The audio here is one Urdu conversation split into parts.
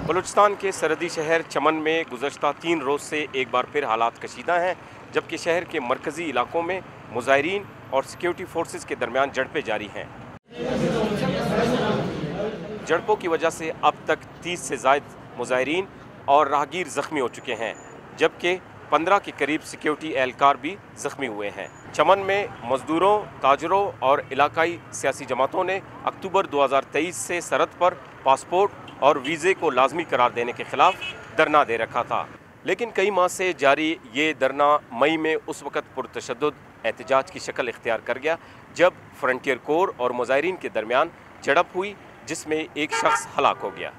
بلوچستان کے سرحدی شہر چمن میں گزشتہ 3 روز سے ایک بار پھر حالات کشیدہ ہیں، جبکہ شہر کے مرکزی علاقوں میں مظاہرین اور سیکیورٹی فورسز کے درمیان جھڑپیں جاری ہیں۔ جھڑپوں کی وجہ سے اب تک 30 سے زائد مظاہرین اور راہگیر زخمی ہو چکے ہیں، جبکہ 15 کے قریب سیکیورٹی اہلکار بھی زخمی ہوئے ہیں۔ چمن میں مزدوروں، تاجروں اور علاقائی سیاسی جماعتوں نے اکتوبر 2023 سے سرحد پر پاسپورٹ اور ویزے کو لازمی قرار دینے کے خلاف دھرنا دے رکھا تھا، لیکن کئی ماہ سے جاری یہ دھرنا مئی میں اس وقت پرتشدد احتجاج کی شکل اختیار کر گیا جب فرنٹیئر کور اور مظاہرین کے درمیان جھڑپ ہوئی، جس میں ایک شخص ہلاک ہو گیا۔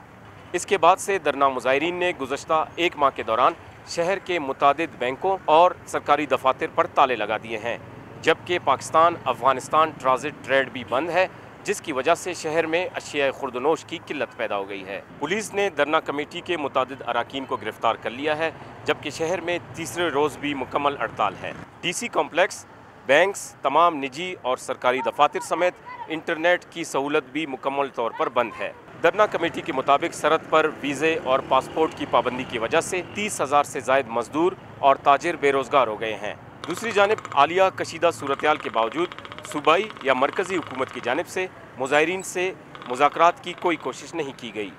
اس کے بعد سے دھرنا مظاہرین نے گزشتہ 1 ماہ کے دوران شہر کے متعدد بینکوں اور سرکاری دفاتر پر تالے لگا دیے ہیں، جبکہ پاکستان افغانستان ٹرانزٹ ٹریڈ بھی بند ہے، جس کی وجہ سے شہر میں اشیاء خوردونوش کی قلت پیدا ہو گئی ہے۔ پولیس نے دھرنا کمیٹی کے متعدد اراکین کو گرفتار کر لیا ہے، جبکہ شہر میں تیسرے روز بھی مکمل ہڑتال ہے۔ ڈی سی کمپلیکس، بینکس، تمام نجی اور سرکاری دفاتر سمیت انٹرنیٹ کی سہولت بھی مکمل طور پر بند ہے۔ دھرنا کمیٹی کے مطابق سرحد پر ویزے اور پاسپورٹ کی پابندی کی وجہ سے 30,000 سے زائد مزدور اور تاجر بے روزگار ہو گئے ہیں۔ دوسری جانب عالیہ کشیدہ صورتحال کے باوجود صوبائی یا مرکزی حکومت کی جانب سے مظاہرین سے مذاکرات کی کوئی کوشش نہیں کی گئی۔